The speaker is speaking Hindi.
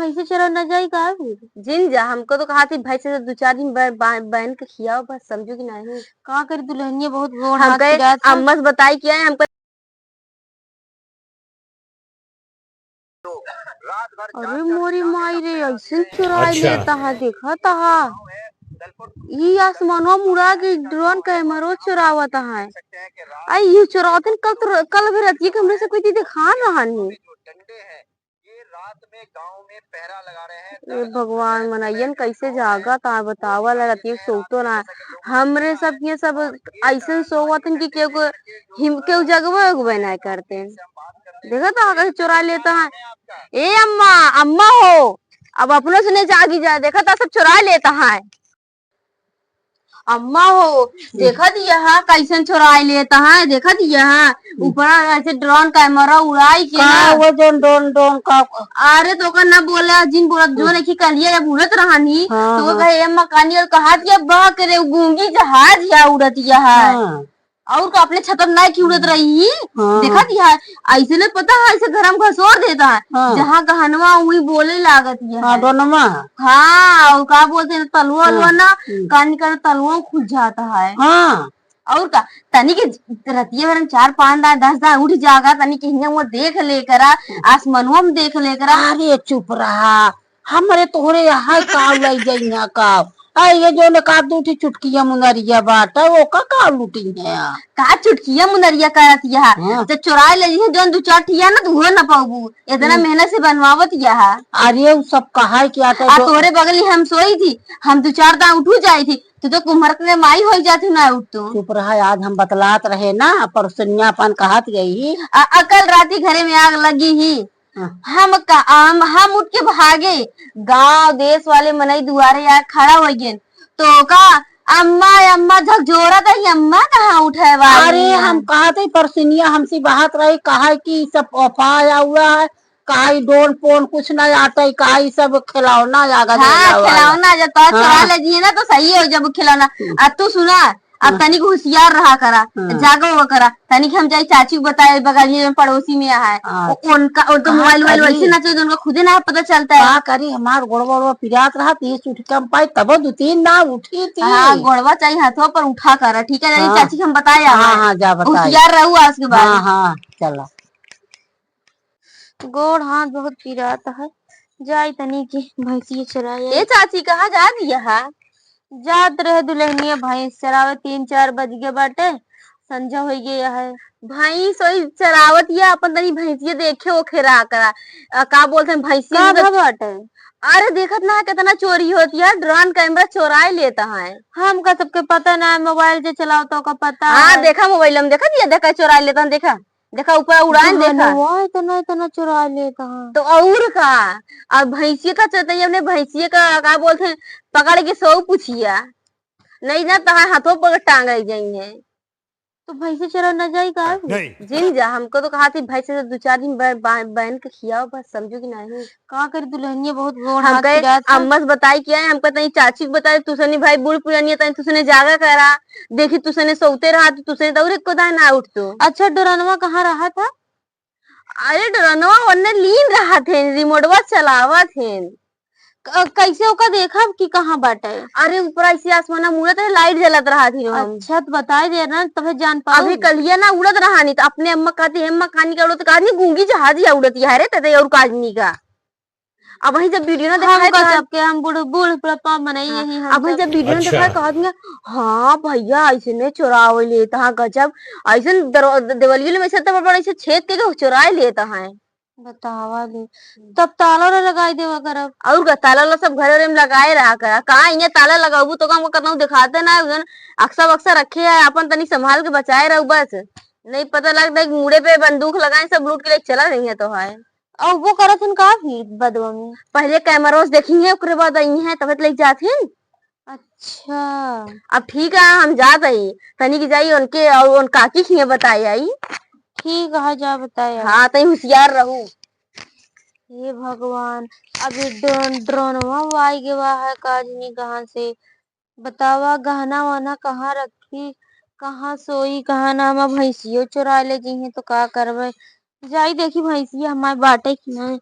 भैंसे चरा न जाई का फिर। जिन जा हमको तो कहा थी भैंसे से 2 4 दिन बहन के खियाओ बस, समझो कि नहीं। का करी दुल्हनिया बहुत गोड़ हम हाथ कहे पिरात है। अम्मा से बताई क्या है हमको। अरे मोरी माई रे ऐसे चुराई अच्छा। लेता है देखा तहा। ये आसमानवा मुड़ा के ड्रोन कैमरा चुरावता है। आई ये चुरावतन कल भी रहती है कि हमने से कोई चीज दिखा रहा नहीं। ये भगवान मनैयन कैसे जागा ता बतावा लगती है सोतो ना। हमरे सब ये सब ऐसे सोवतन कि केहू हिम के जगवे उगवे नहीं करते। देखा था कैसे चुरा लेता है। ए अम्मा अम्मा हो, अब अपनों से नहीं जागी जाए, देखा था सब चुरा लेता है। अम्मा हो देखा यहाँ कैसे चुराई लेता है, देखा यहाँ ऊपर ऐसे ड्रोन कैमरा उड़ाई के ना। वो जो ड्रोन का अरे तो का ना बोला जिन बोला जो नहीं कलिया जब उड़त रहानी तो वो कहे अम्मा कानी और कहा दिया बह करे गूंगी जहाज या उड़त है। और का अपने छतर ना की उड़त रही। देखा दिया ऐसे नहीं पता है, ऐसे घर में घसोर देता है। जहाँ गहनवा वही बोले लागत हाँ और का बोलते हैं तलवा अलवा ना कान का तलवा खुद जाता है। और का तनी के रतिये भर 4 5 10 उठ जागा तनी के हिंगा वो देख लेकर आसमानवा में देख लेकर। अरे चुप रहा, हमारे तोहरे यहाँ काव लग जाइया काव। ये जो ने का दूठी चुटकिया मुनरिया बाटा वो का लूटी है का चुटकिया मुनरिया करत यहा जब चुराए ले जी जोन 2 4 ठिया ना तू हो ना पाबू इतना मेहनत से बनवावत यहा। अरे वो सब कहा क्या तोरे बगली हम सोई थी, हम 2 4 दां उठू जाई थी तो कुम्हर के माई हो जाती ना उठ तो। चुप रहा, आज हम बतलात रहे ना परसन्यापन कहत गई। अकल राती घरे में आग लगी ही। हम उठ के भागे, गांव देश वाले मनई दुआरे यार खड़ा हो गए तो का अम्मा अम्मा झकझोरा था अम्मा कहाँ उठे वाली। अरे हम कहते परसनिया हमसे बात रही कहा कि सब अफवाह आया हुआ है, कहा डोन पोन कुछ नहीं आता है, कहा सब खिलौना आगा। हाँ खिलौना जाता चुरा ले जी ना तो सही हो जब खिलौना। तू सुना अब तनिक होशियार रहा करा, जागो वो करा तनिक हम जाए चाची को बताए बगलिए में पड़ोसी में है उनका और तो मोबाइल वैसे ना चाहिए उनका खुदे ना पता चलता है। करी हमार गोड़वा पिरात रहा तीस उठ कम पाई तब 2 3 ना उठी थी। हाँ गोड़वा चाहिए हाथों पर उठा करा ठीक है। चाची हम बताए जा बताए होशियार रहू आज के बाद। हाँ चला गोड़ हाथ बहुत पिराता है, जाई तनी की भैंसी चराए। ए चाची कहाँ जा दिया है। जात रहे दुल्हनिया भैंस चरावे 3 4 बज गए बाटे, संजा हो गया है। भैंस वही चरावत या अपन तनी भैंसिया देखे ओखे रहा करा का बोलते हैं भैंसिया बाटे। अरे देखत ना कितना चोरी होती है, ड्रोन कैमरा चोराए लेता है। हमका सबके पता ना मोबाइल से चलाओ तो का पता। हाँ देखा मोबाइल में देखा दिया देखा चोराए लेता देखा देखा ऊपर उड़ान देखा इतना चुरा लेता है। तो और का और भैंसिया का चलता है, भैंसिया का बोलते हैं पकड़ के सो पूछिया नहीं ना तो हाथों पर टांग जाएंगे। तो भैंसे चरा न जाई का जिन जा हमको तो कहा थी भैंसे से 2 4 दिन बहन के खियाओ बस, समझो कि नहीं। का करी दुल्हनिया बहुत गोड़ हम हाथ कहे पिरात है। अम्मा से बताई क्या है हमको तनी चाची को बताए तुसने भाई बूढ़ पुरानी तनी तुसने जागा करा देखी तुसने सोते रहा तो तुसने दौरे को दाए ना उठ तो। अच्छा डोरनवा कहाँ रहा था। अरे डोरनवा उन्ने लीन रहा थे रिमोटवा चलावा थे। कैसे ओका देखा कि कहाँ बाटे। अरे ऊपर ऐसी आसमाना मुड़त है लाइट जलत रहा थी। अच्छा तो बताई दे ना तभी जान पा। अभी कलिया ना उड़त रहा नहीं तो अपने अम्मा कहती अम्मा कहानी का उड़त कहानी गूंगी जहाज या उड़त है रे तते और काजनी का। अब वही जब वीडियो ना दिखाए तो सबके हम बूढ़ बूढ़ बनाई यही हम। अब जब वीडियो में दिखाए कहा दिया हाँ भैया ऐसे ने चुरावे लेता है गजब ऐसे देवलियों में ऐसे बड़ा ऐसे छेद के चुराए लेता है। बतावा दे तब ताला ना लगाई देवा करब। और का ताला सब घरे में लगाए रहा करा कहा इन्हें ताला लगाबू तो हम कहता हूँ दिखाते ना अक्सर अक्सर रखे है अपन तनी संभाल के बचाए रहू बस नहीं पता लगता है मुड़े पे बंदूक लगाए सब लूट के लिए चला रही है तो है। और वो करत हन का फिर बदवा में पहले कैमरा देखेंगे उसके बाद आई है तब ले जाते। अच्छा अब ठीक है हम जात आई तनी की जाई उनके और उन काकी खिए बताई आई। ठीक है जा बताया। हाँ तई होशियार रहू। हे भगवान अभी ड्रोनवा आई गवा है काजनी कहाँ से बतावा गहना वाना कहाँ रखी कहाँ सोई कहाँ ना भैंसियो चुरा ले जी तो का करबे जाई देखी भैंसिया हमारे बाटे की नहीं।